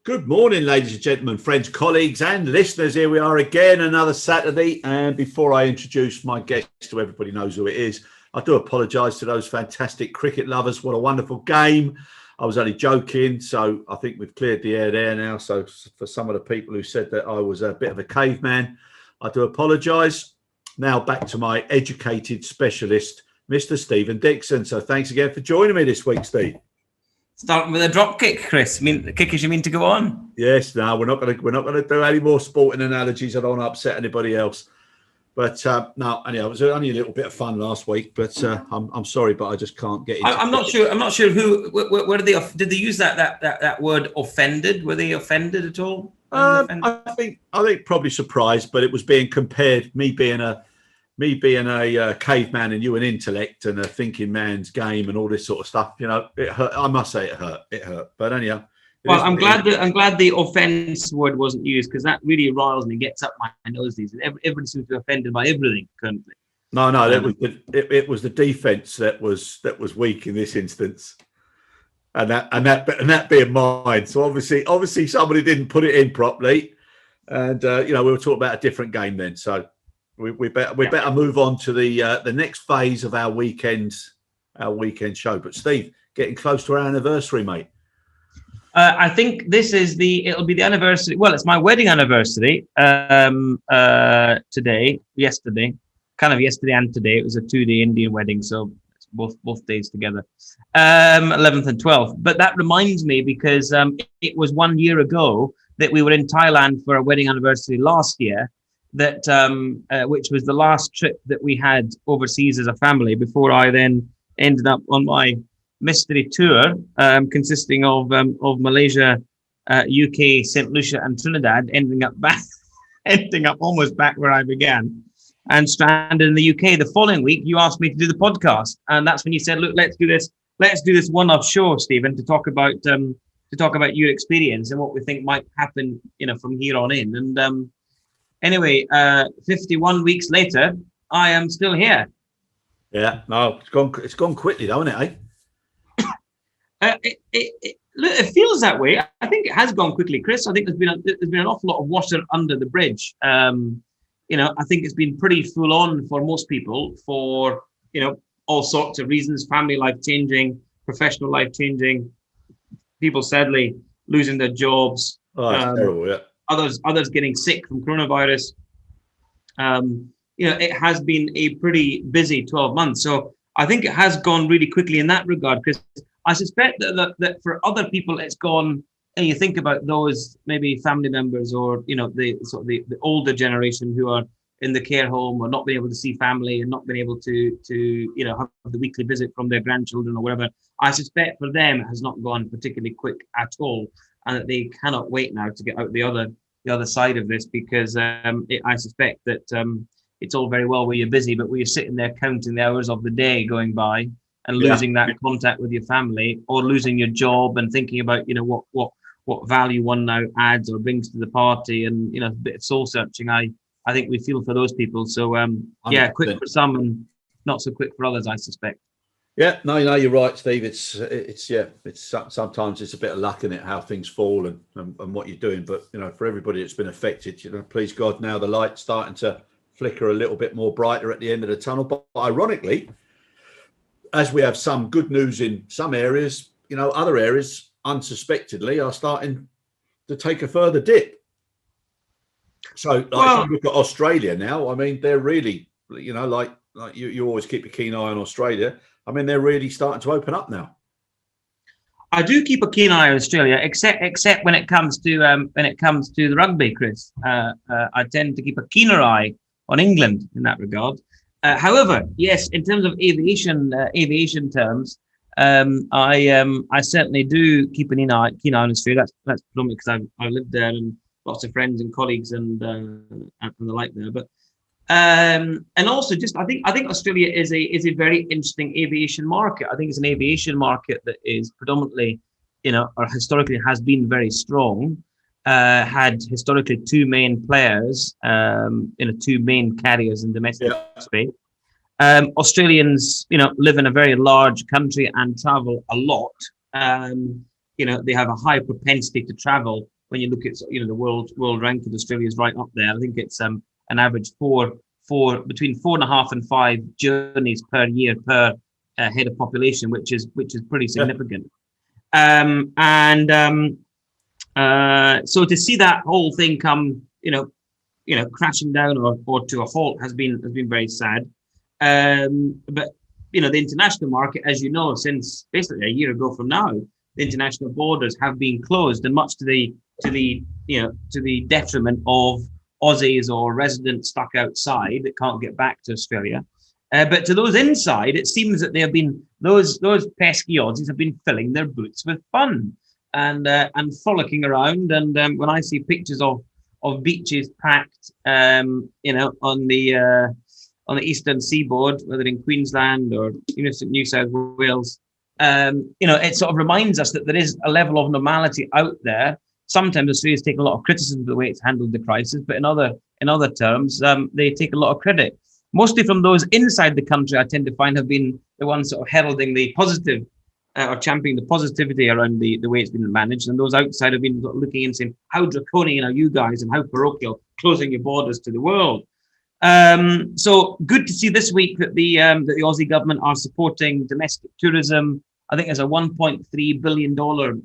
Good morning, ladies and gentlemen, friends, colleagues and listeners. Here we are again, another Saturday. And before I introduce my guest, who everybody knows who it is, I do apologise to those fantastic cricket lovers. What a wonderful game. I was only joking, so I think we've cleared the air there now. So for some of the people who said that I was a bit of a caveman, I do apologise. Now back to my educated specialist, Mr. Stephen Dickson. So thanks again for joining me this week, Steve. Starting with a drop kick, Chris. The kickers you mean to go on? Yes. No, we're not gonna do any more sporting analogies. I don't want to upset anybody else. But no, anyhow, it was only a little bit of fun last week. But I'm sorry, but I just can't get into. I'm not sure. I'm not sure who. Where did they use that word offended? Were they offended at all? I think probably surprised, but it was being compared. Me being a caveman and you an intellect and a thinking man's game and all this sort of stuff. You know, it hurt. I must say it hurt. It hurt. But anyhow. Well, I'm glad the offence word wasn't used, because that really riles me, gets up my nose. Everybody seems to be offended by everything currently. No, it was the defence that was weak in this instance, and that being mine. So obviously somebody didn't put it in properly, and we were talking about a different game then. So we better move on to the next phase of our weekend show. But Steve, getting close to our anniversary, mate. I think it'll be the anniversary. Well, it's my wedding anniversary yesterday and today. It was a 2-day Indian wedding, so it's both days together, 11th and 12th. But that reminds me, because it was 1 year ago that we were in Thailand for our wedding anniversary last year, which was the last trip that we had overseas as a family before I then ended up on my mystery tour, consisting of Malaysia, UK, St. Lucia and Trinidad, ending up almost back where I began, and stranded in the UK. The following week you asked me to do the podcast, and that's when you said, look, let's do this one-off show, Stephen, to talk about your experience and what we think might happen, from here on in. And anyway, 51 weeks later, I am still here. Yeah, no, it's gone quickly, though, isn't it, eh? It feels that way. I think it has gone quickly, Chris. I think there's been an awful lot of water under the bridge. I think it's been pretty full on for most people for all sorts of reasons: family life changing, professional life changing, people sadly losing their jobs. Oh, that's terrible, yeah. Others getting sick from coronavirus. It has been a pretty busy 12 months. So I think it has gone really quickly in that regard, because I suspect that for other people it's gone, and you think about those maybe family members or the older generation who are in the care home or not being able to see family and not being able to have the weekly visit from their grandchildren or whatever. I suspect for them it has not gone particularly quick at all, and that they cannot wait now to get out the other side of this, because I suspect that it's all very well where you're busy, but where you're sitting there counting the hours of the day going by and losing that contact with your family, or losing your job and thinking about, what value one now adds or brings to the party, and, a bit of soul searching. I think we feel for those people. So, quick for some and not so quick for others, I suspect. Yeah, no, you're right, Steve. It's sometimes it's a bit of luck in it, how things fall and what you're doing. But, for everybody that's been affected, please God, now the light's starting to flicker a little bit more brighter at the end of the tunnel. But ironically, as we have some good news in some areas, other areas unsuspectedly are starting to take a further dip. So if you look at Australia now, I mean, they're really, like you always keep a keen eye on Australia. I mean, they're really starting to open up now. I do keep a keen eye on Australia, except when it comes to the rugby, Chris. I tend to keep a keener eye on England in that regard. However, yes, in terms of aviation terms, I certainly do keep an keen eye on Australia. That's predominantly because I lived there and lots of friends and colleagues and the like there. But and also I think Australia is a very interesting aviation market. I think it's an aviation market that is predominantly, or historically has been very strong. Had historically two main players, two main carriers in domestic space. Australians, live in a very large country and travel a lot. They have a high propensity to travel when you look at the world ranking, Australia is right up there. I think it's an average between 4.5 and 5 journeys per year per head of population, which is pretty significant. So to see that whole thing come crashing down or to a halt has been very sad. But the international market, as you know, since basically a year ago from now, the international borders have been closed, and much to the detriment of Aussies or residents stuck outside that can't get back to Australia. But to those inside, it seems that they have been those pesky Aussies have been filling their boots with fun and frolicking around. And when I see pictures of beaches packed, on the eastern seaboard, whether in Queensland or New South Wales, it sort of reminds us that there is a level of normality out there. Sometimes Australia's taken a lot of criticism for the way it's handled the crisis, but in other terms, they take a lot of credit. Mostly from those inside the country, I tend to find have been the ones sort of heralding the positive or championing the positivity around the way it's been managed, and those outside have been sort of looking and saying, how draconian are you guys and how parochial, closing your borders to the world. So good to see this week that the Aussie government are supporting domestic tourism. I think there's a $1.3 billion,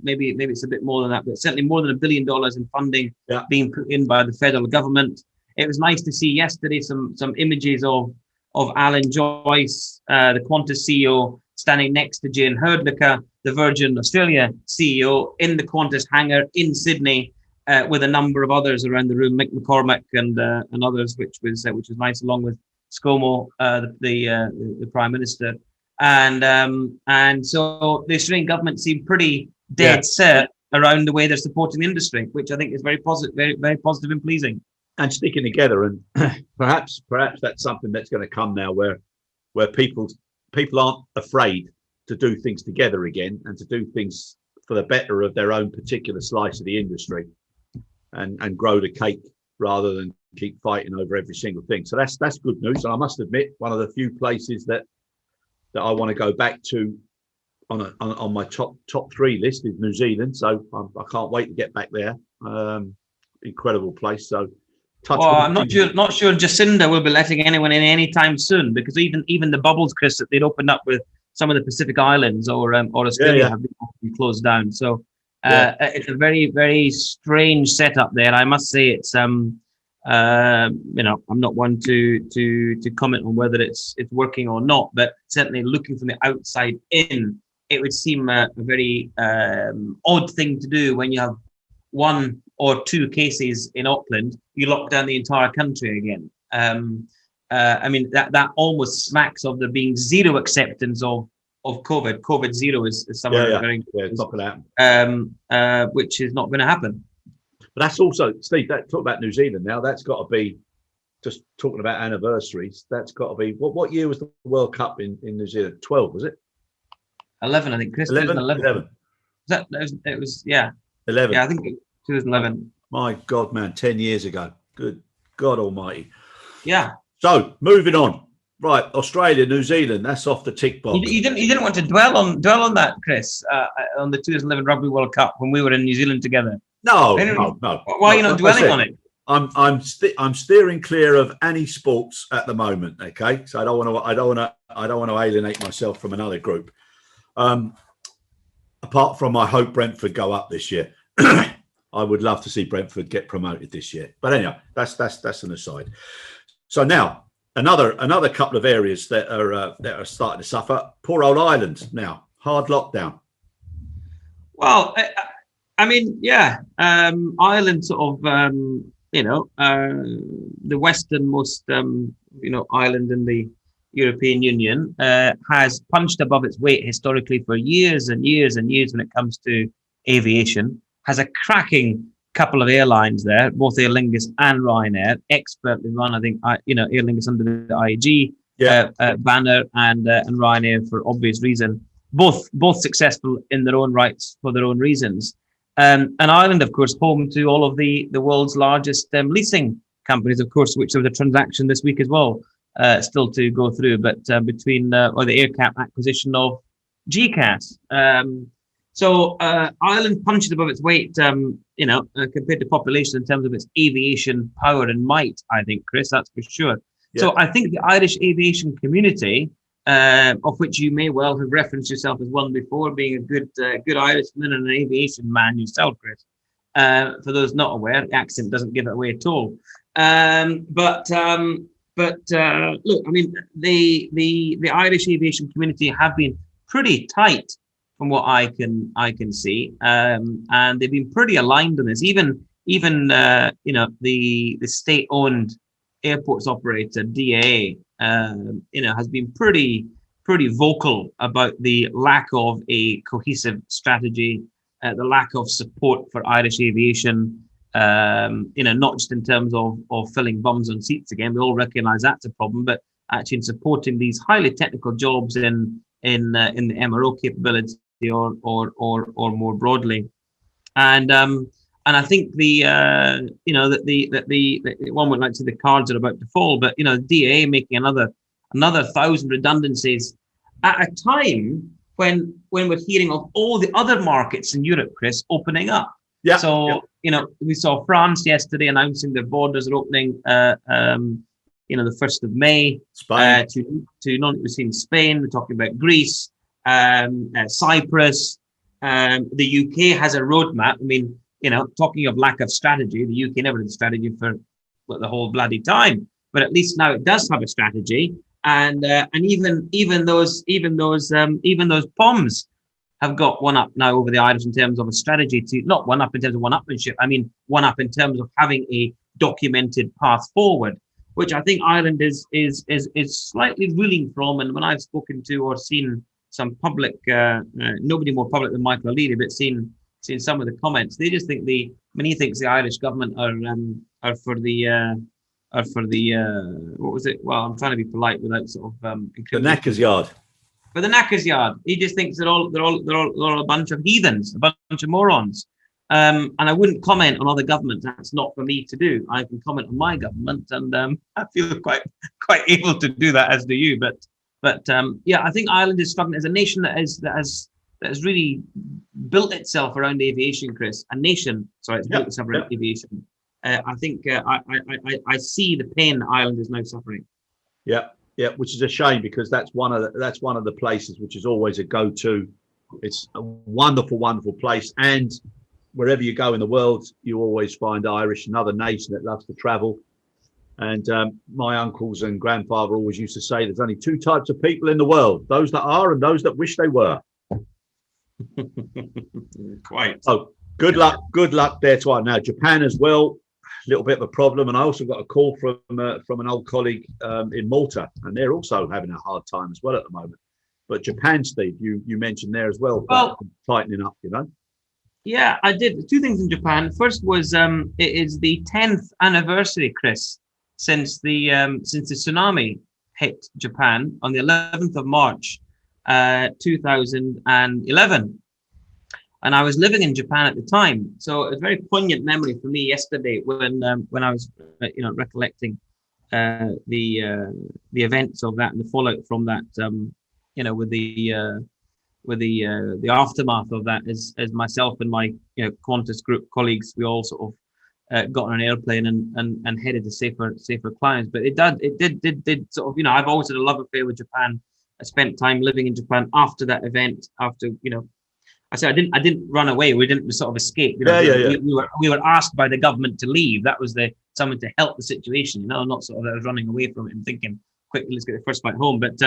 maybe it's a bit more than that, but certainly more than $1 billion in funding being put in by the federal government. It was nice to see yesterday some images of Alan Joyce, the Qantas CEO, standing next to Jane Herdlicker, the Virgin Australia CEO, in the Qantas hangar in Sydney, with a number of others around the room, Mick McCormack and others, which was nice, along with ScoMo, the Prime Minister, and so the Australian government seemed pretty dead set around the way they're supporting the industry, which I think is very positive, very very positive and pleasing. And sticking together, and perhaps that's something that's going to come now, where people aren't afraid to do things together again and to do things for the better of their own particular slice of the industry, and grow the cake rather than keep fighting over every single thing. So that's good news. And I must admit, one of the few places that I want to go back to on my top 3 list is New Zealand. So I can't wait to get back there. Incredible place. So. I'm not sure Jacinda will be letting anyone in anytime soon, because even the bubbles, Chris, that they'd opened up with some of the Pacific Islands or Australia have been closed down. So it's a very very strange setup there. I must say it's I'm not one to comment on whether it's working or not, but certainly looking from the outside in, it would seem a very odd thing to do when you have 1 or 2 cases in Auckland, you lock down the entire country again. I mean, that almost smacks of there being zero acceptance of COVID. COVID zero is someone referring to. It's not going to happen. Which is not going to happen. But that's also, Steve, talk about New Zealand now. That's got to be, just talking about anniversaries, that's got to be, what year was the World Cup in New Zealand? 12, was it? 11, I think, Chris. 11. 11. It was 11. Yeah, I think 2011. My God, man, 10 years ago. Good God almighty. Yeah. So, moving on. Right, Australia, New Zealand, that's off the tick box. You didn't want to dwell on that, Chris, on the 2011 Rugby World Cup when we were in New Zealand together. No. Why are you not dwelling on it? I'm steering clear of any sports at the moment. Okay, so I don't want to alienate myself from another group. Apart from, I hope Brentford go up this year. I would love to see Brentford get promoted this year. But anyhow, that's an aside. So now another couple of areas that are starting to suffer. Poor old Ireland now, hard lockdown. Well, I mean, Ireland sort of, the westernmost, island in the European Union has punched above its weight historically for years and years and years when it comes to aviation. Has a cracking couple of airlines there, both Aer Lingus and Ryanair, expertly run. I think Aer Lingus under the IAG banner and Ryanair for obvious reason. Both successful in their own rights for their own reasons. And Ireland, of course, home to all of the world's largest leasing companies, of course, which there was a transaction this week as well, still to go through. But between the AirCap acquisition of GCAS. So Ireland punches above its weight, compared to population in terms of its aviation power and might. I think, Chris, that's for sure. Yeah. So I think the Irish aviation community, of which you may well have referenced yourself as one before, being a good Irishman and an aviation man yourself, Chris. For those not aware, the accent doesn't give it away at all. But look, I mean, the Irish aviation community have been pretty tight from what I can see, and they've been pretty aligned on this. Even the state-owned airports operator DAA, has been pretty vocal about the lack of a cohesive strategy, the lack of support for Irish aviation. Not just in terms of filling bums on seats again. We all recognise that's a problem, but actually in supporting these highly technical jobs in the MRO capability or more broadly. And I think the one would like to say the cards are about to fall, but DAA making another 1,000 redundancies at a time when we're hearing of all the other markets in Europe, Chris, opening up. Yeah. So we saw France yesterday announcing their borders are opening. The 1st of May. Spain. We've seen Spain. We're talking about Greece, Cyprus. The UK has a roadmap. I mean, talking of lack of strategy, the UK never had a strategy for the whole bloody time. But at least now it does have a strategy, and even those POMs have got one up now over the Irish in terms of a strategy to not one up in terms of one-upmanship. I mean, one up in terms of having a documented path forward, which I think Ireland is slightly reeling from. And when I've spoken to or seen some public, nobody more public than Michael O'Leary, but seen some of the comments, they just think he thinks the Irish government are for the what was it? Well, I'm trying to be polite without sort of the knackers yard. For the knackers yard, he just thinks they're all a bunch of heathens, a bunch of morons. And I wouldn't comment on other governments. That's not for me to do. I can comment on my government, and I feel quite able to do that, as do you. But I think Ireland is struggling as a nation that has really built itself around aviation, Chris. A nation, sorry, it's built itself around aviation. I think I see the pain Ireland is now suffering. Yeah. Yeah, which is a shame, because that's one of the places which is always a go-to. It's a wonderful, wonderful place, and wherever you go in the world, you always find Irish, another nation that loves to travel. And my uncles and grandfather always used to say, "There's only two types of people in the world: those that are and those that wish they were." Quite. So good luck there to Ireland. Now Japan as well. Little bit of a problem, and I also got a call from an old colleague in Malta, and they're also having a hard time as well at the moment. But Japan, Steve, you mentioned there as well, tightening up, Yeah, I did. Two things in Japan. First was it is the 10th anniversary, Chris, since the tsunami hit Japan on the 11th of March, 2011. And I was living in Japan at the time, so it was a very poignant memory for me yesterday when I was, recollecting the events of that and the fallout from that. With the aftermath of that, as myself and my Qantas group colleagues, we all sort of got on an airplane and headed to safer climes. But it did sort of, I've always had a love affair with Japan. I spent time living in Japan after that event. After I said I didn't run away. We didn't sort of escape. We were asked by the government to leave. That was someone to help the situation. Not sort of I was running away from it and thinking, quickly, let's get the first flight home. But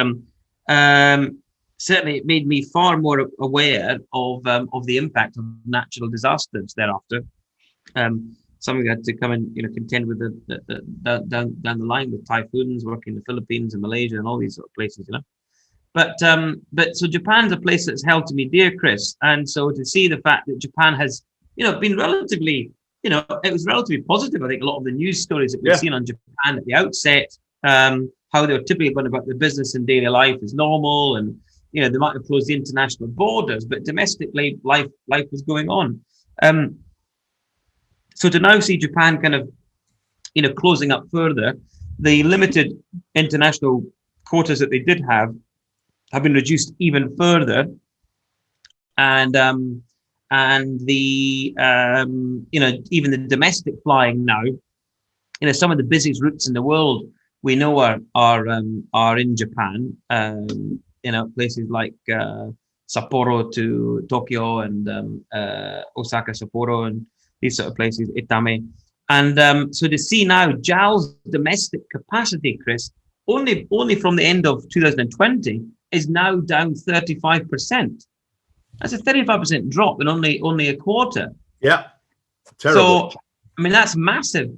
certainly, it made me far more aware of the impact of natural disasters thereafter. Something we had to come and contend with down the line with typhoons, working in the Philippines and Malaysia and all these sort of places. But so Japan's a place that's held to me dear, Chris. And so to see the fact that Japan has, been relatively, it was relatively positive. I think a lot of the news stories that we've seen on Japan at the outset, how they were typically going about their business and daily life is normal, and they might have closed the international borders, but domestically life was going on. So to now see Japan kind of, closing up further, the limited international quotas that they did have been reduced even further. and the even the domestic flying now, some of the busiest routes in the world we know are in Japan. Places like Sapporo to Tokyo and Osaka, Sapporo, and these sort of places, Itame. And so to see now JAL's domestic capacity, Chris, only from the end of 2020 is now down 35%. That's a 35% drop in only a quarter. Yeah, terrible. So, I mean, that's a massive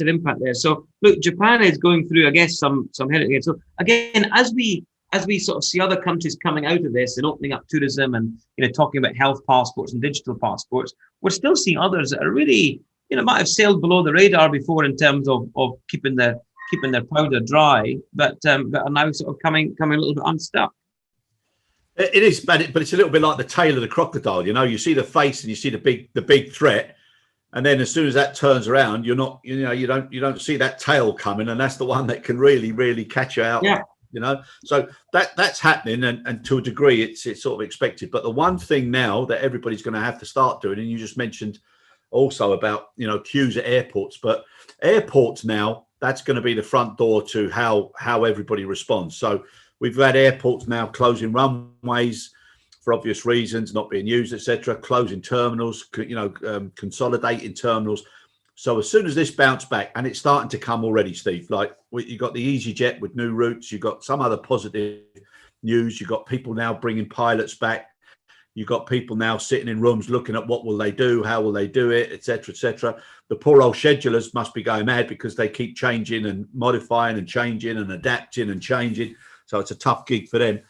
impact there. So, look, Japan is going through, I guess, some headache again. So, again, as we sort of see other countries coming out of this and opening up tourism and talking about health passports and digital passports, we're still seeing others that are really might have sailed below the radar before in terms of keeping their powder dry, but are now sort of coming a little bit unstuck. It is, but it's a little bit like the tail of the crocodile. You see the face and you see the big threat, and then as soon as that turns around, you don't see that tail coming, and that's the one that can really catch you out. Yeah. So that's happening, and to a degree, it's sort of expected. But the one thing now that everybody's going to have to start doing, and you just mentioned also about queues at airports, but airports now, that's going to be the front door to how everybody responds. So we've had airports now closing runways for obvious reasons, not being used, etc., closing terminals, consolidating terminals. So as soon as this bounced back, and it's starting to come already, Steve, like you got the EasyJet with new routes, you got some other positive news, you got people now bringing pilots back, you got people now sitting in rooms looking at what will they do, how will they do it, etc., etc. The poor old schedulers must be going mad because they keep changing and modifying and changing and adapting and changing. So it's a tough gig for them.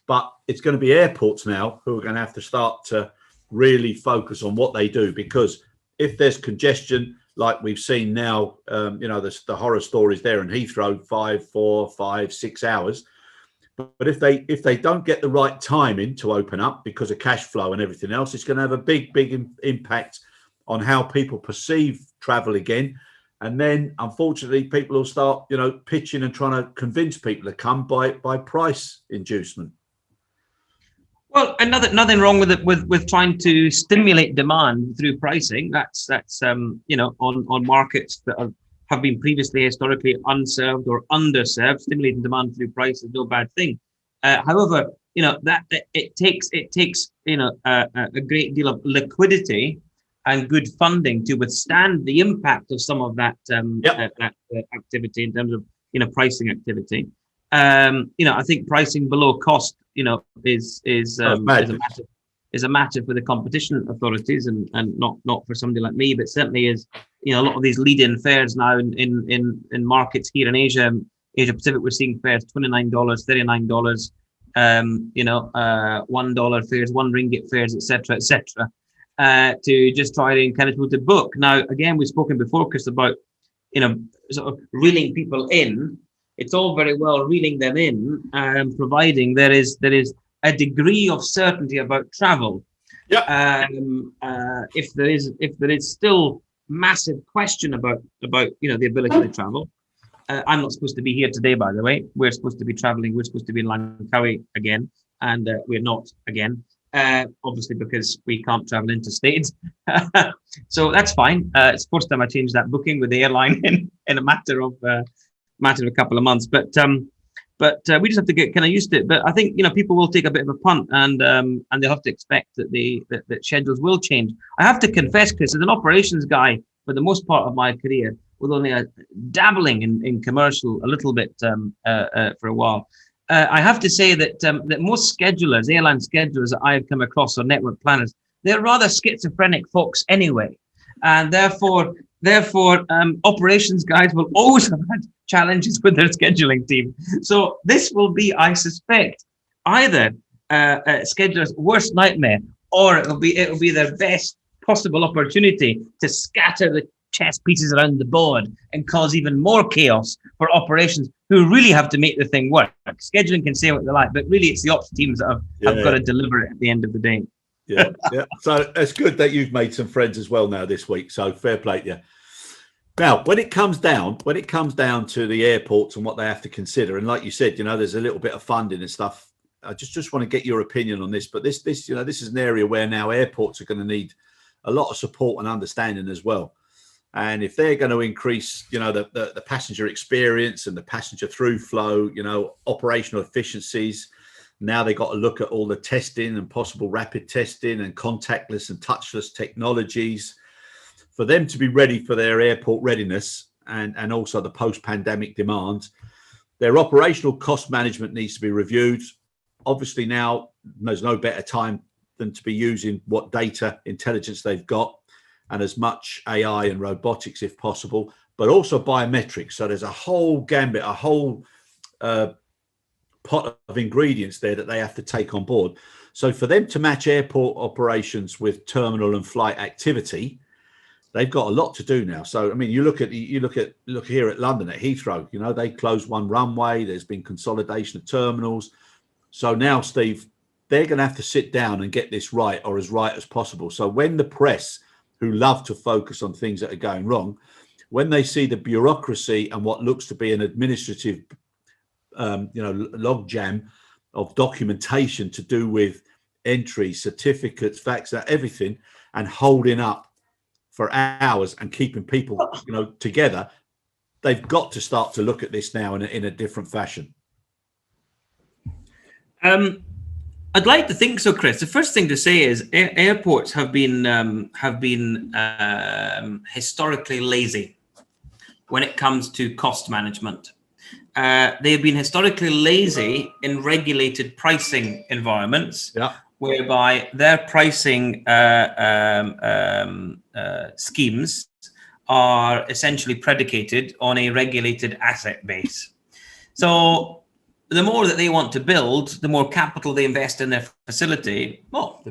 But it's going to be airports now who are going to have to start to really focus on what they do, because if there's congestion, like we've seen now, the horror stories there in Heathrow, 5, 4, 5, 6 hours. But if they don't get the right timing to open up because of cash flow and everything else, it's going to have a big impact on how people perceive travel again. And then, unfortunately, people will start, pitching and trying to convince people to come by price inducement. Well, nothing wrong with it with trying to stimulate demand through pricing. That's on markets that have been previously historically unserved or underserved. Stimulating demand through price is no bad thing. However, that it takes a great deal of liquidity and good funding to withstand the impact of some of that activity in terms of pricing activity. I think pricing below cost is a matter for the competition authorities and not for somebody like me, but certainly is a lot of these lead-in fares now in markets here in Asia Pacific. We're seeing fares $29, $39, $1 fares, £1 fares, etc., to just try and kind of to book. Now, again, we've spoken before, Chris, about sort of reeling people in. It's all very well reeling them in, providing there is a degree of certainty about travel. Yeah. If there is still massive question about the ability to travel. I'm not supposed to be here today, by the way. We're supposed to be traveling. We're supposed to be in Langkawi again, and we're not again. Obviously, because we can't travel interstate. So that's fine. It's the first time I changed that booking with the airline in a matter of a couple of months. But we just have to get kind of used to it. But I think people will take a bit of a punt, and they'll have to expect that schedules will change. I have to confess, Chris, as an operations guy for the most part of my career, with only dabbling in commercial a little bit for a while. I have to say that most schedulers, airline schedulers that I have come across, or network planners, they're rather schizophrenic folks anyway, and therefore operations guys will always have had challenges with their scheduling team. So this will be, I suspect, either a scheduler's worst nightmare, or it'll be their best possible opportunity to scatter the chess pieces around the board and cause even more chaos for operations who really have to make the thing work. Scheduling can say what they like, but really it's the ops teams that have got to deliver it at the end of the day. Yeah. So it's good that you've made some friends as well now this week. So fair play to you. Now, when it comes down to the airports and what they have to consider, and like you said, there's a little bit of funding and stuff I just want to get your opinion on this. But this is an area where now airports are going to need a lot of support and understanding as well. And if they're going to increase, the passenger experience and the passenger through flow, operational efficiencies, now they've got to look at all the testing and possible rapid testing and contactless and touchless technologies for them to be ready for their airport readiness and also the post-pandemic demands. Their operational cost management needs to be reviewed. Obviously now there's no better time than to be using what data intelligence they've got and as much AI and robotics if possible, but also biometrics. So there's a whole gambit, a whole pot of ingredients there that they have to take on board. So for them to match airport operations with terminal and flight activity, they've got a lot to do now. So I mean, look here at London at Heathrow. They closed one runway. There's been consolidation of terminals. So now, Steve, they're going to have to sit down and get this right, or as right as possible. So when the press, who love to focus on things that are going wrong, when they see the bureaucracy and what looks to be an administrative logjam of documentation to do with entries, certificates, facts, everything, and holding up for hours and keeping people together, they've got to start to look at this now in a different fashion. I'd like to think so, Chris. The first thing to say is airports have been historically lazy when it comes to cost management. They've been historically lazy in regulated pricing environments, whereby their pricing schemes are essentially predicated on a regulated asset base. So the more that they want to build, the more capital they invest in their facility, well,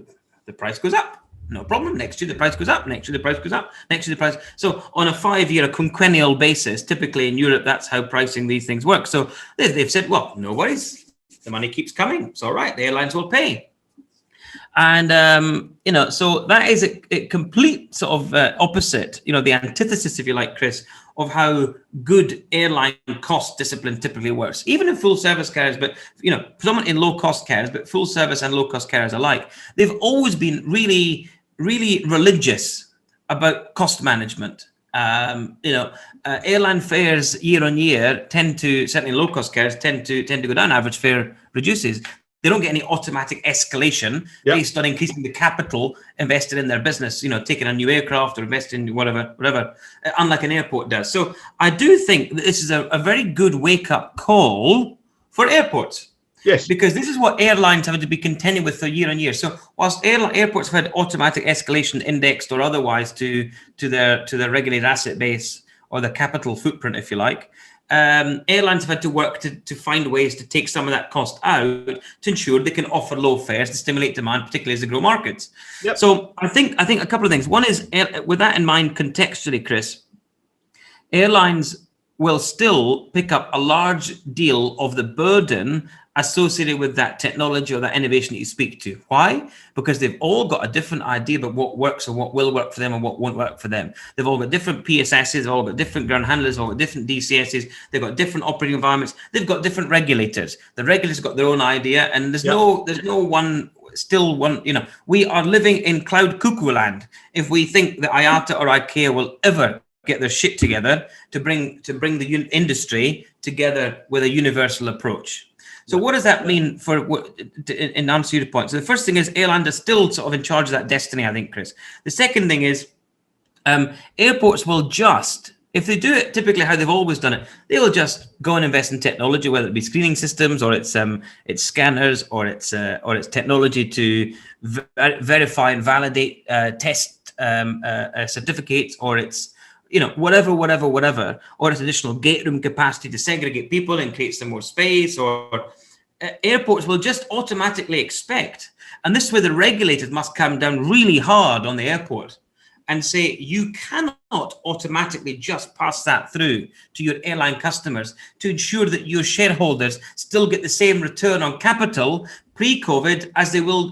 the price goes up. No problem. Next year, the price goes up. Next year, the price goes up. Next year, the price. So on a 5-year, quinquennial basis, typically in Europe, that's how pricing these things work. So they've said, well, no worries. The money keeps coming. It's all right. The airlines will pay. And, so that is a complete sort of opposite, the antithesis, if you like, Chris, of how good airline cost discipline typically works, even in full service carriers, but, predominantly in low cost carriers, but full service and low cost carriers alike. They've always been really, really religious about cost management. Airline fares year on year tend to, certainly low cost carriers tend to go down. Average fare reduces. They don't get any automatic escalation based on increasing the capital invested in their business, taking a new aircraft or investing in whatever, unlike an airport does. So I do think that this is a very good wake-up call for airports. Yes. Because this is what airlines have to be contending with for year on year. So whilst airports have had automatic escalation indexed or otherwise to their regulated asset base or the capital footprint, if you like, airlines have had to work to find ways to take some of that cost out to ensure they can offer low fares to stimulate demand, particularly as they grow markets. Yep. So I think a couple of things. One is, with that in mind, contextually, Chris, airlines will still pick up a large deal of the burden associated with that technology or that innovation that you speak to. Why? Because they've all got a different idea about what works or what will work for them and what won't work for them. They've all got different PSSs, they've all got different ground handlers, they've all got different DCSs, they've got different operating environments, they've got different regulators. The regulators got their own idea, and there's no one. We are living in cloud cuckoo land if we think that IATA or ICAO will ever get their shit together to bring the industry together with a universal approach. So what does that mean in answer to your point? So the first thing is airlines are still sort of in charge of that destiny, I think, Chris. The second thing is airports will just, if they do it typically how they've always done it, they will just go and invest in technology, whether it be screening systems or it's scanners or it's technology to verify and validate test certificates, or it's whatever, or it's additional gate room capacity to segregate people and create some more space, or airports will just automatically expect. And this is where the regulators must come down really hard on the airport and say, you cannot automatically just pass that through to your airline customers to ensure that your shareholders still get the same return on capital pre-COVID as they will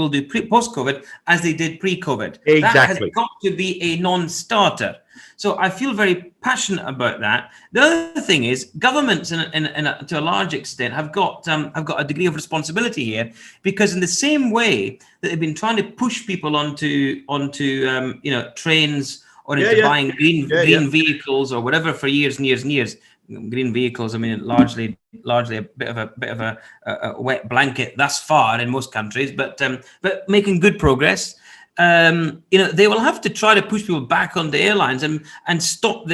do post-COVID as they did pre-COVID. Exactly. That has got to be a non-starter. So I feel very passionate about that. The other thing is governments, to a large extent, have got a degree of responsibility here, because in the same way that they've been trying to push people onto trains or into buying green vehicles or whatever for years and years and years. Green vehicles, I mean, largely a bit of a wet blanket thus far in most countries, but making good progress. They will have to try to push people back onto airlines and stop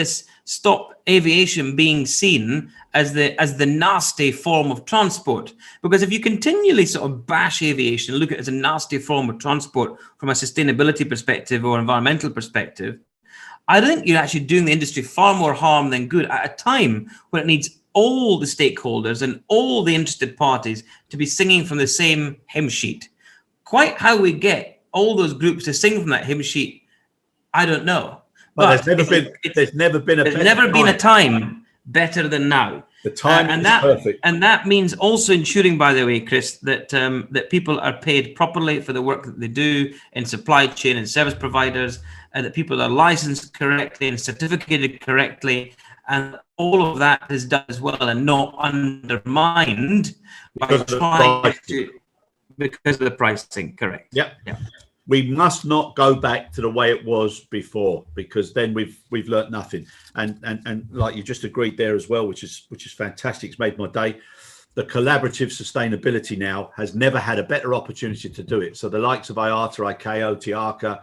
aviation being seen as the nasty form of transport. Because if you continually sort of bash aviation, look at it as a nasty form of transport from a sustainability perspective or environmental perspective, I think you're actually doing the industry far more harm than good at a time when it needs all the stakeholders and all the interested parties to be singing from the same hymn sheet. Quite how we get all those groups to sing from that hymn sheet, I don't know. But there's never been a time better than now. The time is perfect. And that means also ensuring, by the way, Chris, that people are paid properly for the work that they do in supply chain and service providers, and that people are licensed correctly and certificated correctly, and all of that is done as well and not undermined because of the pricing. Correct. Yeah. We must not go back to the way it was before, because then we've learnt nothing. And like you just agreed there as well, which is fantastic. It's made my day. The collaborative sustainability now has never had a better opportunity to do it. So the likes of IATA, ICAO, TIACA,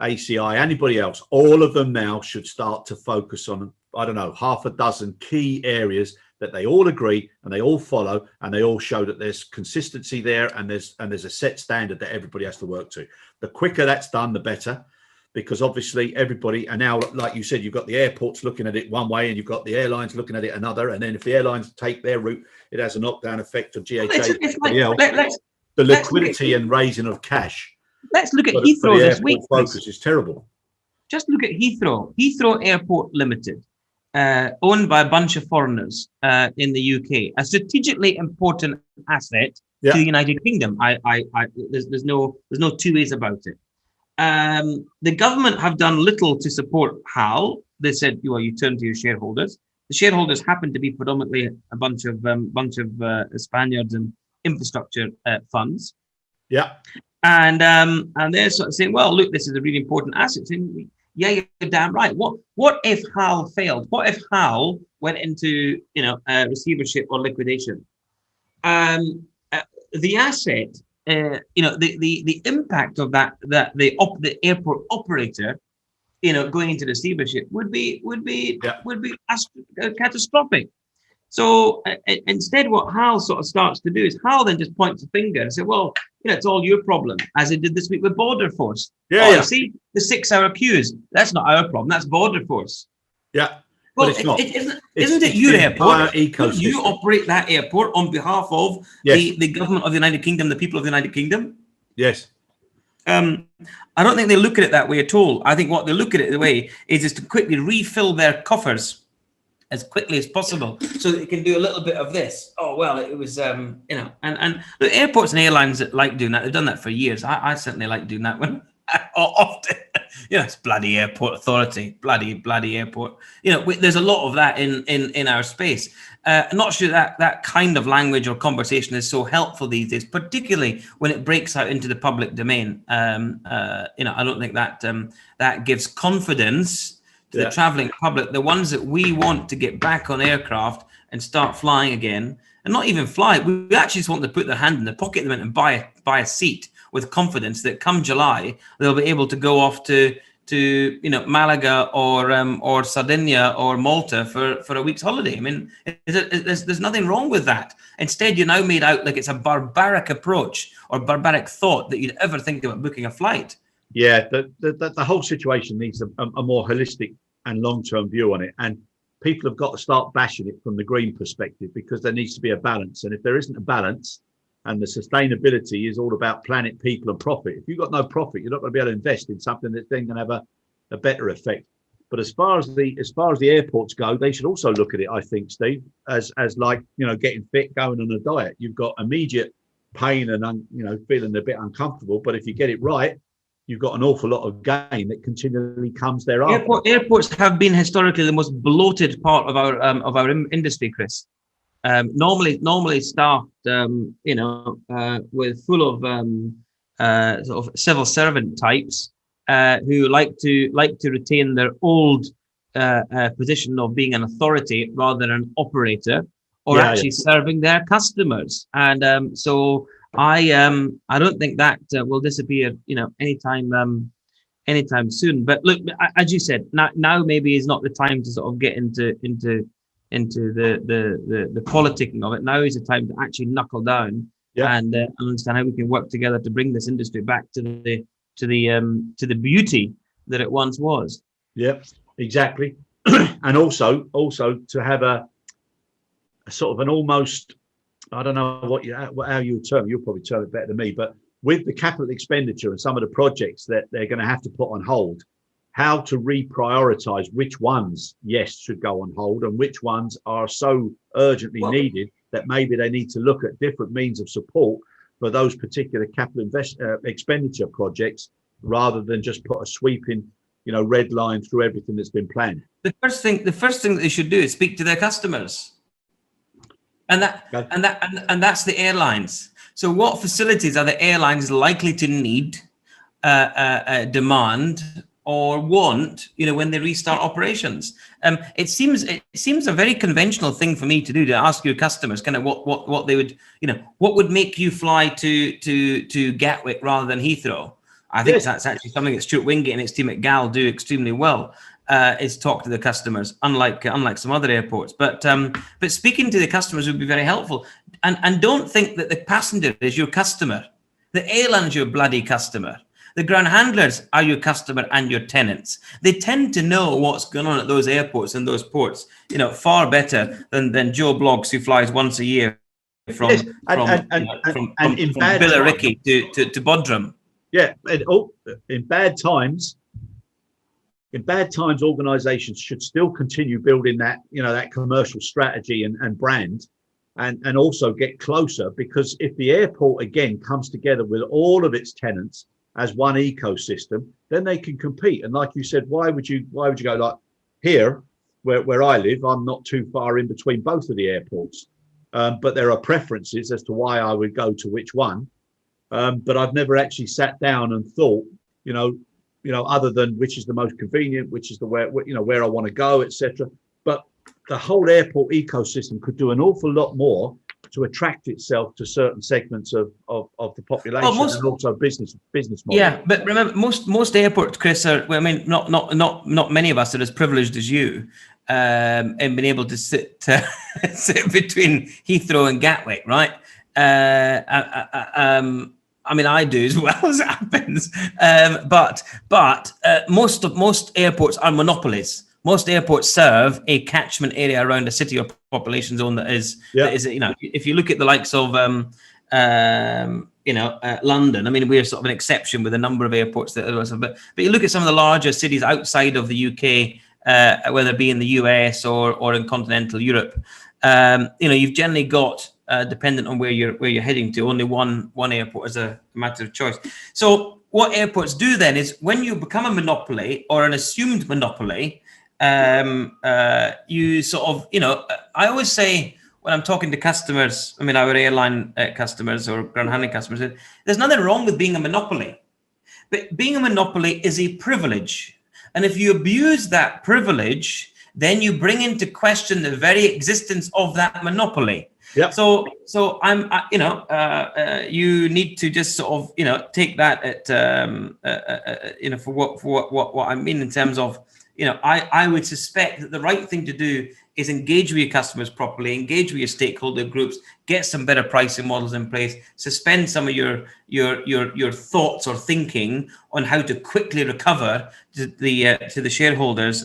ACI, anybody else, all of them now should start to focus on, I don't know, half a dozen key areas that they all agree and they all follow, and they all show that there's consistency there, and there's a set standard that everybody has to work to. The quicker that's done, the better, because obviously everybody, and now, like you said, you've got the airports looking at it one way and you've got the airlines looking at it another, and then if the airlines take their route, it has a knockdown effect on GHA. The liquidity and raising of cash. Let's look at Heathrow this week. Focus is terrible. Just look at Heathrow. Heathrow Airport Limited, owned by a bunch of foreigners in the UK, a strategically important asset to the United Kingdom. There's no two ways about it. The government have done little to support HAL. They said, you turn to your shareholders. The shareholders happen to be predominantly a bunch of Spaniards and infrastructure funds. Yeah. And they're sort of saying, well, look, this is a really important asset. Saying, yeah, you're damn right. What if HAL failed? What if HAL went into receivership or liquidation? The asset, the impact of that the airport operator, going into receivership would be catastrophic. So instead, what HAL sort of starts to do is HAL then just points a finger and say, well, it's all your problem, as it did this week with Border Force. See, the 6-hour queues, that's not our problem, that's Border Force. Yeah. Well, but it's not. Isn't it your airport? You operate that airport on behalf of the government of the United Kingdom, the people of the United Kingdom? Yes. I don't think they look at it that way at all. I think what they look at it the way is to quickly refill their coffers as quickly as possible, so that they can do a little bit of this. Oh well, it was and the airports and airlines that like doing that, they've done that for years. I certainly like doing that one often. It's bloody airport authority, bloody airport. There's a lot of that in our space. I'm not sure that kind of language or conversation is so helpful these days, particularly when it breaks out into the public domain. I don't think that gives confidence to the traveling public, the ones that we want to get back on aircraft and start flying again, and not even fly. We actually just want to put their hand in their pocket and buy a seat with confidence that come July they'll be able to go off to Malaga or Sardinia or Malta for a week's holiday. I mean, there's nothing wrong with that. Instead, you're now made out like it's a barbaric approach or barbaric thought that you'd ever think about booking a flight. Yeah, the whole situation needs a more holistic and long-term view on it, and people have got to start bashing it from the green perspective, because there needs to be a balance. And if there isn't a balance, and the sustainability is all about planet, people, and profit, if you've got no profit, you're not going to be able to invest in something that's then going to have a better effect. But as far as the airports go, they should also look at it, I think, Steve, as like getting fit, going on a diet. You've got immediate pain and feeling a bit uncomfortable, but if you get it right, you've got an awful lot of gain that continually comes thereafter. Airports have been historically the most bloated part of our industry, Chris. Normally staffed, with full of sort of civil servant types who like to retain their old position of being an authority rather than an operator, or actually serving their customers. And so I don't think that will disappear, anytime soon. But look, as you said, now maybe is not the time to sort of get into the politicking of it. Now is the time to actually knuckle down and understand how we can work together to bring this industry back to the beauty that it once was. Yep, exactly. And also to have a sort of an almost, I don't know how you would term, you'll probably term it better than me, but with the capital expenditure and some of the projects that they're going to have to put on hold, how to reprioritize which ones, should go on hold and which ones are so urgently needed that maybe they need to look at different means of support for those particular capital expenditure projects, rather than just put a sweeping, red line through everything that's been planned. The first thing that they should do is speak to their customers, and that's the airlines. So, what facilities are the airlines likely to need, demand, or want, when they restart operations? It seems a very conventional thing for me to do, to ask your customers kind of what they would, what would make you fly to Gatwick rather than Heathrow. I think that's actually something that Stuart Wingate and his team at GAL do extremely well, is talk to the customers, unlike some other airports. But speaking to the customers would be very helpful. And don't think that the passenger is your customer. The airline is your bloody customer. The ground handlers are your customer and your tenants. They tend to know what's going on at those airports and those ports, far better than Joe Bloggs, who flies once a year from Billericay to Bodrum. Yeah, and in bad times, organisations should still continue building that, that commercial strategy and brand, and also get closer, because if the airport again comes together with all of its tenants as one ecosystem, then they can compete. And like you said, why would you go like here, where I live? I'm not too far in between both of the airports, but there are preferences as to why I would go to which one. But I've never actually sat down and thought, other than which is the most convenient, which is where I want to go, etc. But the whole airport ecosystem could do an awful lot more to attract itself to certain segments of the population, and also business models. Yeah, but remember, most airports, Chris, are, well, I mean, not many of us are as privileged as you, in being able to sit between Heathrow and Gatwick, right? I mean, I do as well, as it happens. But most airports are monopolies. Most airports serve a catchment area around a city or population zone that is, if you look at the likes of, London, I mean, we're sort of an exception with a number of airports that are, but you look at some of the larger cities outside of the UK, whether it be in the US or in continental Europe, you've generally got, dependent on where you're heading to, only one airport as a matter of choice. So what airports do then is, when you become a monopoly or an assumed monopoly, you sort of, I always say when I'm talking to customers, I mean, our airline customers or ground handling customers, there's nothing wrong with being a monopoly, but being a monopoly is a privilege. And if you abuse that privilege, then you bring into question the very existence of that monopoly. Yeah. So I'm, you need to just sort of, take that at, for what I mean in terms of, I would suspect that the right thing to do is engage with your customers properly, engage with your stakeholder groups, get some better pricing models in place, suspend some of your thoughts or thinking on how to quickly recover to the shareholders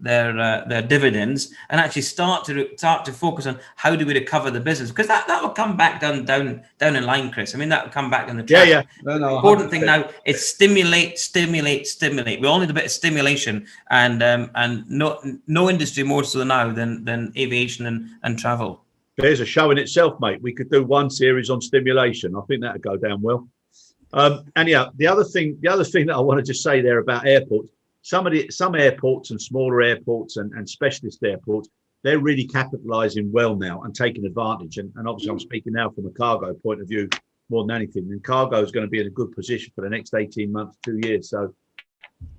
their dividends, and actually start to focus on how do we recover the business, because that will come back down in line, Chris. I mean, that will come back in the track. Yeah. No, the important thing now is stimulate. We all need a bit of stimulation, and no industry more so now than aviation and travel. There's a show in itself, mate. We could do one series on stimulation. I think that'd go down well. And yeah, the other thing that I want to just say there about airports, some airports and smaller airports and specialist airports, they're really capitalizing well now and taking advantage. And obviously I'm speaking now from a cargo point of view more than anything. And cargo is going to be in a good position for the next 18 months, 2 years. So,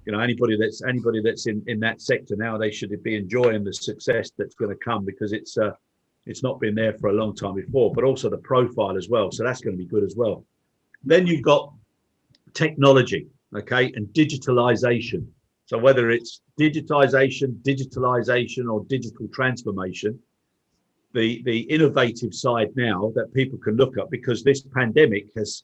you know, anybody that's in that sector now, they should be enjoying the success that's going to come, because it's not been there for a long time before, but also the profile as well. So that's going to be good as well. Then you've got technology, okay, and digitalization. So whether it's digitalization or digital transformation, the innovative side now that people can look at, because this pandemic has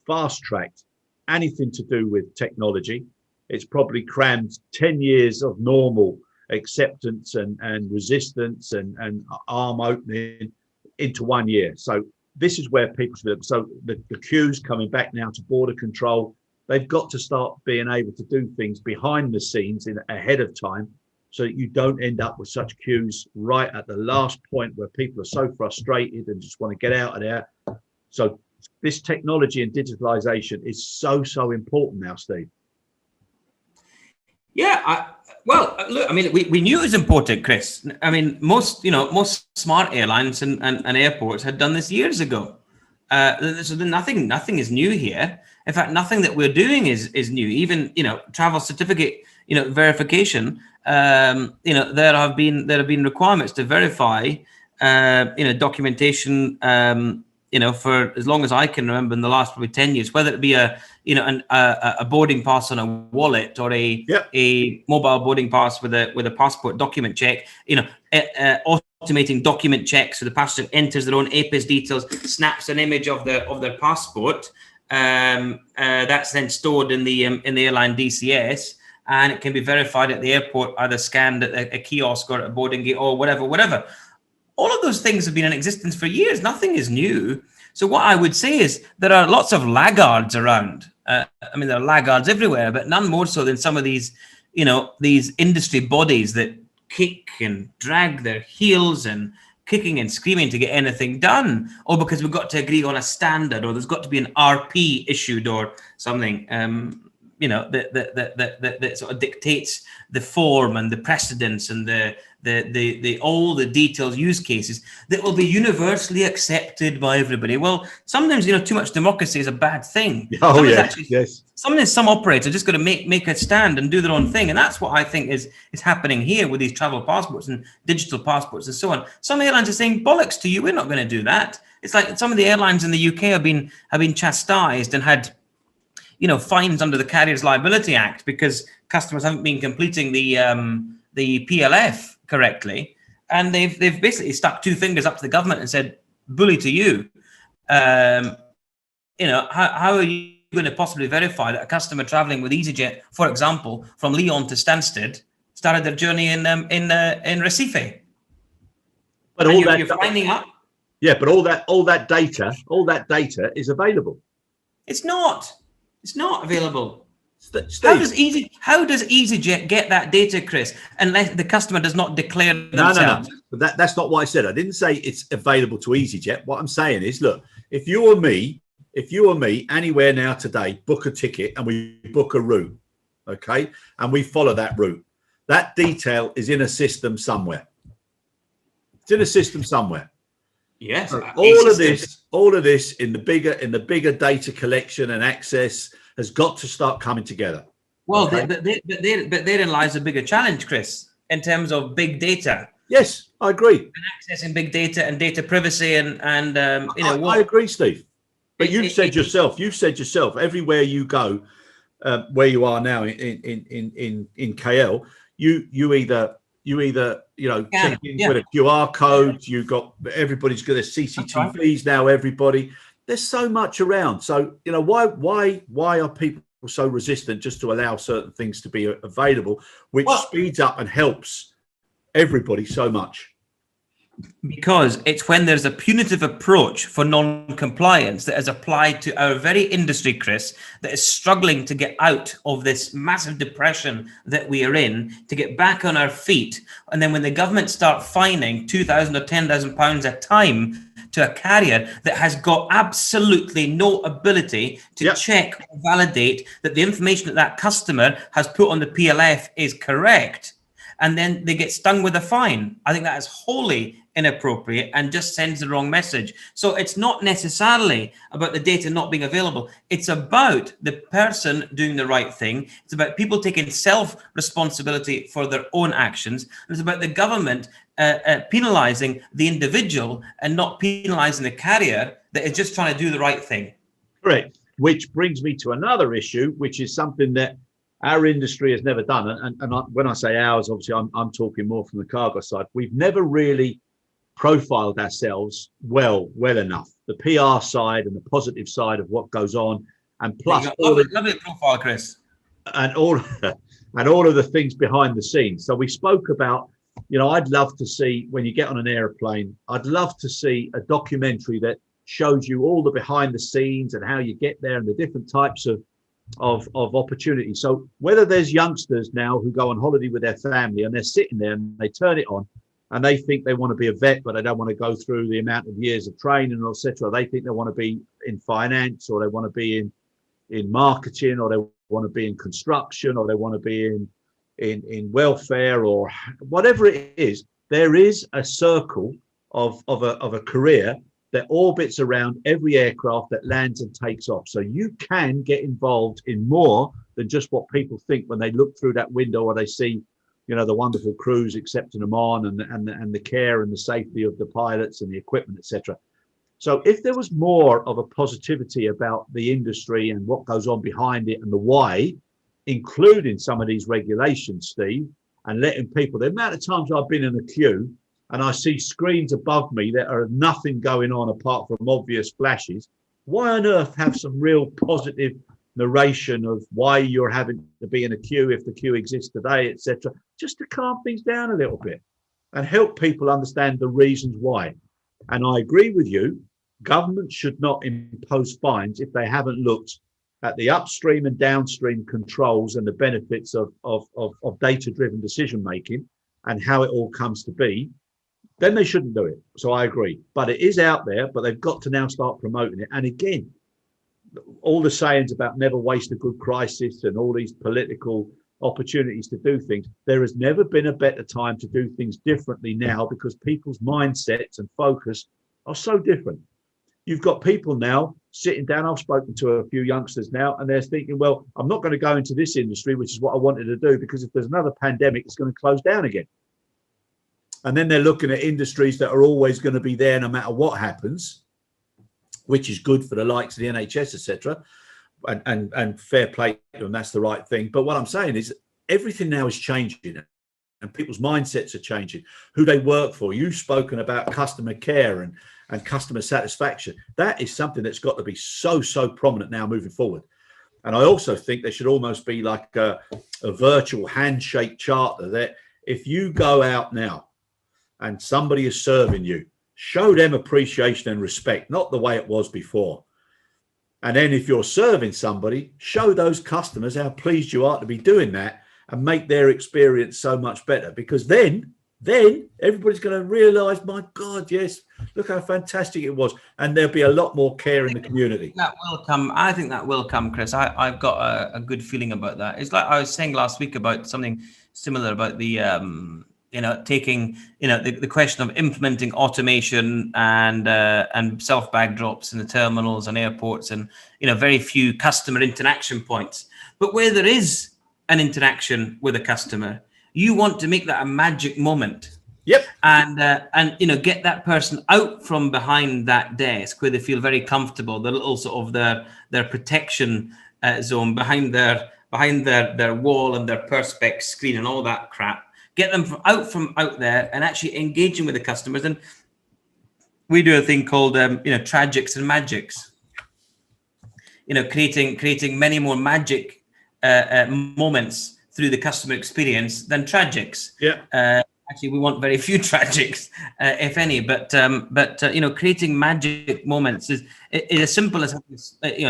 fast-tracked anything to do with technology. It's probably crammed 10 years of normal acceptance and resistance and arm opening into 1 year. So this is where people should look. So the queues coming back now to border control, they've got to start being able to do things behind the scenes ahead of time, so that you don't end up with such queues right at the last point where people are so frustrated and just want to get out of there. So this technology and digitalization is so important now, Steve. Yeah, well, look, I mean, we knew it was important, Chris. I mean, most smart airlines and airports had done this years ago. So nothing is new here. In fact, nothing that we're doing is new. Even, travel certificate, verification. There have been requirements to verify, documentation, for as long as I can remember in the last probably 10 years, whether it be a boarding pass on a wallet or a mobile boarding pass with a passport document check, automating document checks, so the passenger enters their own APS details, snaps an image of their passport, that's then stored in the airline DCS, and it can be verified at the airport, either scanned at a kiosk or at a boarding gate or whatever. All of those things have been in existence for years. Nothing is new. So what I would say is there are lots of laggards around. There are laggards everywhere, but none more so than some of these, these industry bodies that kick and drag their heels and kicking and screaming to get anything done, or because we've got to agree on a standard, or there's got to be an RP issued or something. That sort of dictates the form and the precedents and the all the details, use cases that will be universally accepted by everybody. Well, sometimes too much democracy is a bad thing. Yes. Sometimes some operators are just going to make a stand and do their own thing, and that's what I think is happening here with these travel passports and digital passports and so on. Some airlines are saying bollocks to you. We're not going to do that. It's like some of the airlines in the UK have been chastised and had fines under the Carriers Liability Act because customers haven't been completing the PLF correctly, and they've basically stuck two fingers up to the government and said, "Bully to you." How are you going to possibly verify that a customer traveling with EasyJet, for example, from Lyon to Stansted, started their journey in Recife? But and all you're finding out. Yeah, but all that data is available. It's not available. Steve, How does EasyJet get that data, Chris, unless the customer does not declare themselves? No. But that's not what I said. I didn't say it's available to EasyJet. What I'm saying is, look, if you or me, anywhere now today, book a ticket and we book a route, okay, and we follow that route, that detail is in a system somewhere. It's in a system somewhere. Yes. So all of this in the bigger data collection and access has got to start coming together. Well, okay? but therein lies a bigger challenge, Chris, in terms of big data. Yes, I agree. And accessing big data and data privacy and I agree, Steve. But you've said yourself, everywhere you go, where you are now in KL, you either check in with a QR code. You got everybody's got their CCTVs right. Now. Everybody, there's so much around. So why are people so resistant just to allow certain things to be available, which speeds up and helps everybody so much? Because it's when there's a punitive approach for non-compliance that is applied to our very industry, Chris, that is struggling to get out of this massive depression that we are in, to get back on our feet. And then when the government start fining £2,000 or £10,000 a time to a carrier that has got absolutely no ability to check or validate that the information that that customer has put on the PLF is correct, and then they get stung with a fine. I think that is wholly inappropriate and just sends the wrong message. So it's not necessarily about the data not being available. It's about the person doing the right thing. It's about people taking self-responsibility for their own actions. It's about the government penalising the individual and not penalising the carrier that is just trying to do the right thing. Correct. Which brings me to another issue, which is something that our industry has never done. When I say ours, obviously I'm talking more from the cargo side. We've never really profiled ourselves well enough. The PR side and the positive side of what goes on, and plus lovely profile, Chris, and all of the things behind the scenes. So we spoke about, I'd love to see, when you get on an airplane, I'd love to see a documentary that shows you all the behind the scenes and how you get there and the different types of opportunities. So whether there's youngsters now who go on holiday with their family and they're sitting there and they turn it on and they think they want to be a vet, but they don't want to go through the amount of years of training, etc. They think they want to be in finance, or they want to be in marketing, or they want to be in construction, or they want to be in welfare, or whatever it is. There is a circle of a career that orbits around every aircraft that lands and takes off. So you can get involved in more than just what people think when they look through that window, or they see, the wonderful crews accepting them on, and the care and the safety of the pilots and the equipment, etc. So if there was more of a positivity about the industry and what goes on behind it and the why, including some of these regulations, Steve, and letting people, the amount of times I've been in a queue and I see screens above me that are nothing going on apart from obvious flashes, why on earth have some real positive narration of why you're having to be in a queue if the queue exists today, etc., just to calm things down a little bit and help people understand the reasons why. And I agree with you, government should not impose fines if they haven't looked at the upstream and downstream controls and the benefits of data-driven decision making and how it all comes to be. Then they shouldn't do it. So I agree. But it is out there, but they've got to now start promoting it. And again, all the sayings about never waste a good crisis and all these political opportunities to do things, there has never been a better time to do things differently now, because people's mindsets and focus are so different. You've got people now sitting down. I've spoken to a few youngsters now, and they're thinking, well, I'm not going to go into this industry, which is what I wanted to do, because if there's another pandemic, it's going to close down again. And then they're looking at industries that are always going to be there no matter what happens, which is good for the likes of the NHS, etc. And fair play to them, that's the right thing. But what I'm saying is everything now is changing, and people's mindsets are changing, who they work for. You've spoken about customer care and customer satisfaction. That is something that's got to be so prominent now moving forward. And I also think there should almost be like a virtual handshake charter that if you go out now and somebody is serving you, show them appreciation and respect, not the way it was before. And then if you're serving somebody, show those customers how pleased you are to be doing that and make their experience so much better. Because then everybody's going to realise, my God, yes, look how fantastic it was. And there'll be a lot more care in the community. That will come. I think that will come, Chris. I've got a good feeling about that. It's like I was saying last week about something similar about the taking, the question of implementing automation and self-bag drops in the terminals and airports, and, very few customer interaction points. But where there is an interaction with a customer, you want to make that a magic moment. Yep. And get that person out from behind that desk where they feel very comfortable, the little sort of their protection zone behind their wall and their perspex screen and all that crap. Get them from out there and actually engaging with the customers. And we do a thing called tragics and magics. Creating many more magic moments through the customer experience than tragics. Yeah. Actually, we want very few tragics, if any. But creating magic moments is as simple as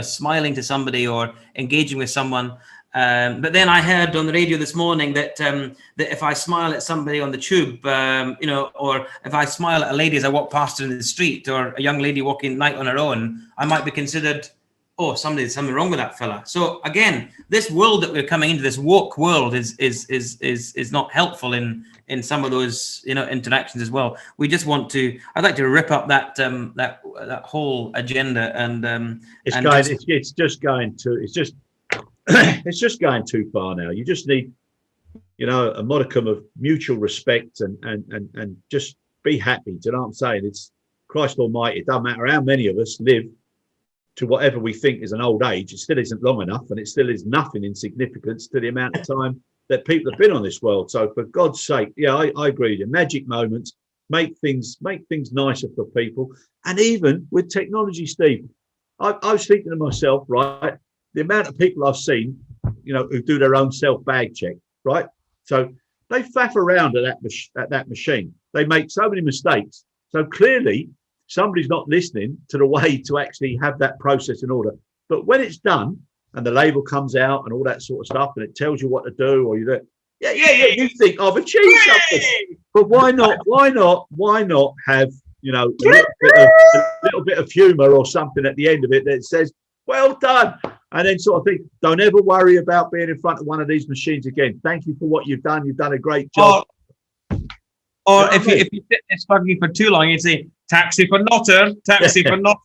smiling to somebody or engaging with someone. But then I heard on the radio this morning that that if I smile at somebody on the tube, or if I smile at a lady as I walk past her in the street, or a young lady walking at night on her own, I might be considered, oh, there's something wrong with that fella. So again, this world that we're coming into, this woke world, is not helpful in some of those interactions as well. We just want to. I'd like to rip up that whole agenda and it's just going too far now. You just need a modicum of mutual respect and just be happy. Do you know what I'm saying? It's Christ Almighty. It doesn't matter how many of us live to whatever we think is an old age. It still isn't long enough, and it still is nothing in significance to the amount of time that people have been on this world. So for God's sake, I agree with you. Magic moments, make things nicer for people. And even with technology, Steve, I was thinking to myself, right, the amount of people I've seen, who do their own self bag check, right? So they faff around at that machine. They make so many mistakes. So clearly somebody's not listening to the way to actually have that process in order. But when it's done and the label comes out and all that sort of stuff, and it tells you what to do, or you do, you think I've achieved something. But why not have a little bit of humour or something at the end of it that says, well done, and then sort of think, don't ever worry about being in front of one of these machines again. Thank you for what you've done. You've done a great job. Or if you sit there struggling for too long, you say, taxi for Notter, taxi for Notter.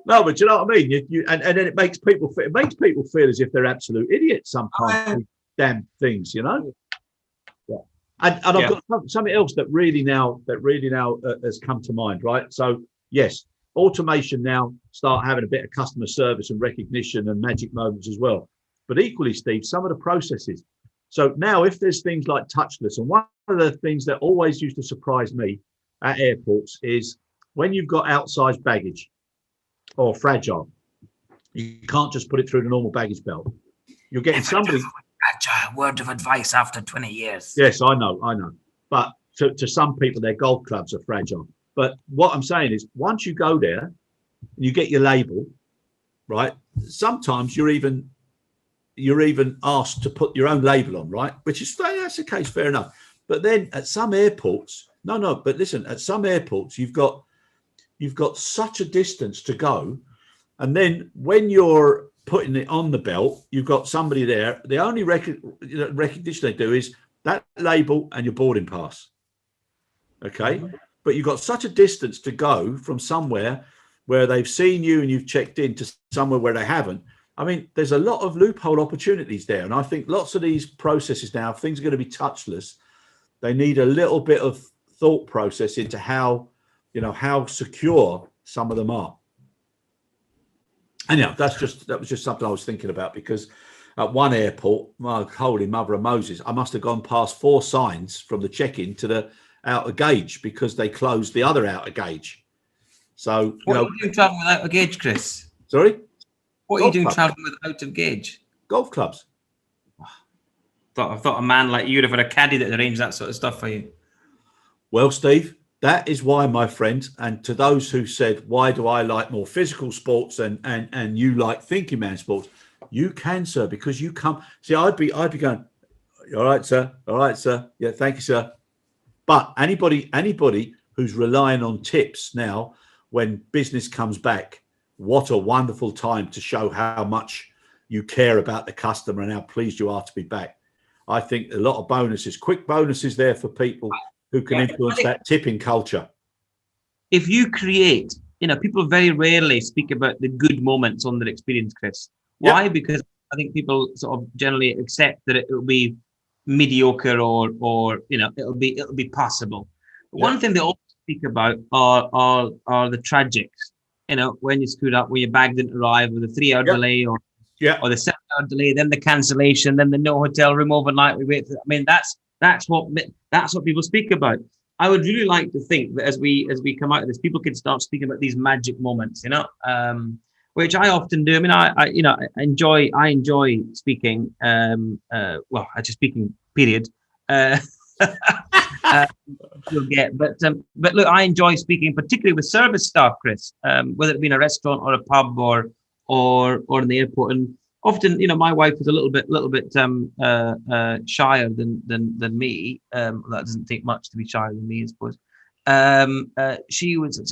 No, but you know what I mean? And then it makes people feel as if they're absolute idiots sometimes. Damn things, Yeah. And I've got something else that really now has come to mind, right? So yes, automation now start having a bit of customer service and recognition and magic moments as well. But equally, Steve, some of the processes. So now if there's things like touchless, and one of the things that always used to surprise me at airports is when you've got outsized baggage or fragile, you can't just put it through the normal baggage belt. You're getting somebody. Fragile, word of advice after 20 years. Yes, I know. But to some people, their golf clubs are fragile. But what I'm saying is, once you go there and you get your label, right? Sometimes you're even asked to put your own label on, right? Which is, that's the case, fair enough. But then at some airports, but listen, at some airports, you've got such a distance to go. And then when you're putting it on the belt, you've got somebody there. The only recognition they do is that label and your boarding pass. Okay. Mm-hmm. But you've got such a distance to go from somewhere where they've seen you and you've checked in to somewhere where they haven't. I mean, there's a lot of loophole opportunities there. And I think lots of these processes now, if things are going to be touchless, they need a little bit of thought process into how secure some of them are. And that was just something I was thinking about, because at one airport, my holy mother of Moses, I must have gone past 4 signs from the check-in to the outer gauge because they closed the other outer gauge. So, what are you doing traveling without a gauge, Chris? Sorry? What are you doing traveling without a gauge? Golf clubs. I thought a man like you would have had a caddy that arranged that sort of stuff for you. Well, Steve, that is why, my friend, and to those who said, why do I like more physical sports and you like thinking man sports? You can, sir, because you come. See, I'd be going, all right, sir. All right, sir. Yeah, thank you, sir. But anybody who's relying on tips now, when business comes back, what a wonderful time to show how much you care about the customer and how pleased you are to be back. I think a lot of bonuses, quick bonuses there for people who can influence that tipping culture. If you create, people very rarely speak about the good moments on their experience, Chris. Why? Yep. Because I think people sort of generally accept that it will be mediocre or it'll be passable. Yep. One thing they also speak about are the tragics. When you screwed up, when your bag didn't arrive, or the 3-hour delay, or the 7-hour delay, then the cancellation, then the no hotel room overnight. We wait. That's what people speak about. I would really like to think that as we come out of this, people can start speaking about these magic moments, which I often do. I mean, I enjoy speaking. Actually speaking, period. You'll get. But look, I enjoy speaking, particularly with service staff, Chris. Whether it be in a restaurant or a pub or in the airport, and often, my wife is a little bit shyer than me. That doesn't take much to be shyer than me, I suppose. She would say,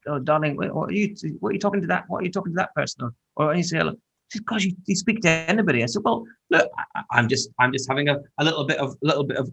"Oh, darling, what are you talking to that? What are you talking to that person?" Or you say, "Look," she said, "Gosh, you speak to anybody?" I said, "Well, look, I'm just having a little bit of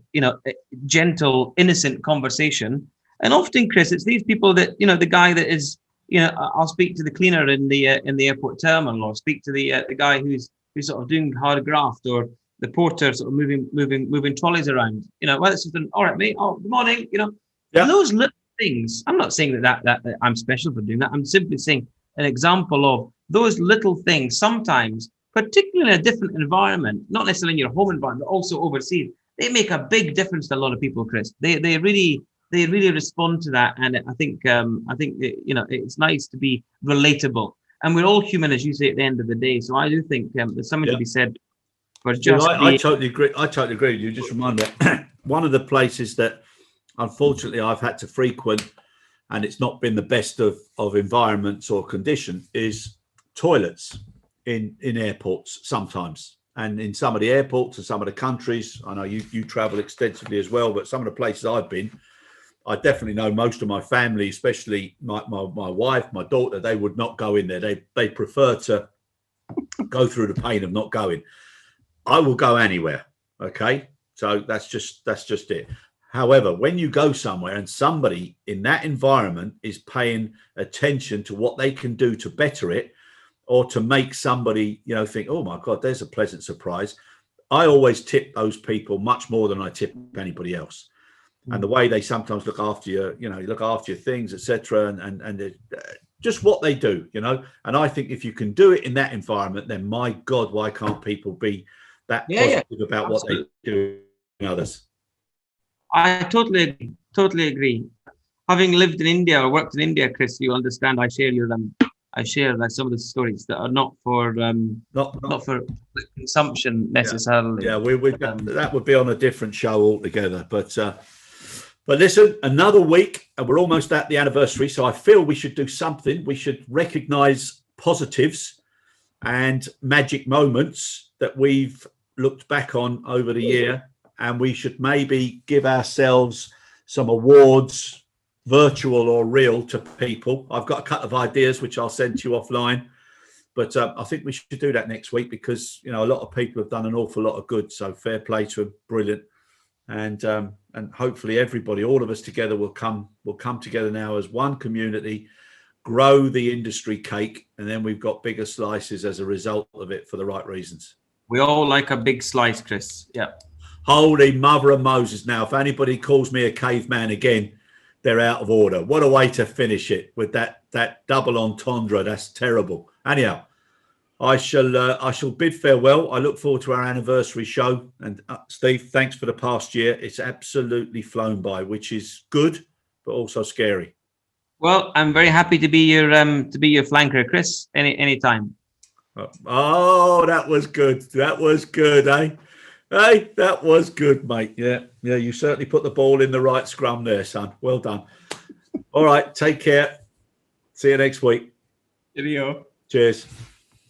gentle, innocent conversation." And often, Chris, it's these people that the guy that is, I'll speak to the cleaner in the airport terminal, or speak to the guy who's sort of doing hard graft, or the porter sort of moving trolleys around. Well, it's just all right, mate. Oh, good morning. Yeah. Those little things. I'm not saying that I'm special for doing that. I'm simply saying an example of those little things. Sometimes, particularly in a different environment, not necessarily in your home environment, but also overseas, they make a big difference to a lot of people, Chris. They really respond to that, and I think it's nice to be relatable, and we're all human, as you say, at the end of the day. So I do think there's something to be said for just. I totally agree. I totally agree with you. Just remind me, one of the places that unfortunately I've had to frequent, and it's not been the best of environments or condition, is toilets in airports sometimes. And in some of the airports and some of the countries, I know you travel extensively as well, but some of the places I've been, I definitely know most of my family, especially my wife, my daughter, they would not go in there. They prefer to go through the pain of not going. I will go anywhere. Okay. So that's just it. However, when you go somewhere and somebody in that environment is paying attention to what they can do to better it, or to make somebody, think, oh my God, there's a pleasant surprise, I always tip those people much more than I tip anybody else. And the way they sometimes look after you, look after your things, etc., and just what they do, And I think if you can do it in that environment, then my God, why can't people be that positive about what they do in others? I totally agree. Having lived in India or worked in India, Chris, you understand. I share some of the stories that are not for not for consumption necessarily. Yeah, that would be on a different show altogether. But listen, another week, and we're almost at the anniversary. So I feel we should do something. We should recognise positives and magic moments that we've looked back on over the year. And we should maybe give ourselves some awards, virtual or real, to people. I've got a couple of ideas which I'll send to you offline. But I think we should do that next week because, a lot of people have done an awful lot of good. So fair play to them. Brilliant. And hopefully everybody, all of us together, will come together now as one community, grow the industry cake, and then we've got bigger slices as a result of it for the right reasons. We all like a big slice, Chris. Yeah. Holy mother of Moses. Now, if anybody calls me a caveman again, they're out of order. What a way to finish it with that double entendre. That's terrible. Anyhow, I shall bid farewell. I look forward to our anniversary show. And Steve, thanks for the past year. It's absolutely flown by, which is good, but also scary. Well, I'm very happy to be your flanker, Chris. Anytime. Oh, that was good. That was good, eh? Hey, that was good, mate. Yeah, you certainly put the ball in the right scrum there, son. Well done. All right, take care. See you next week. Cheerio. Cheers.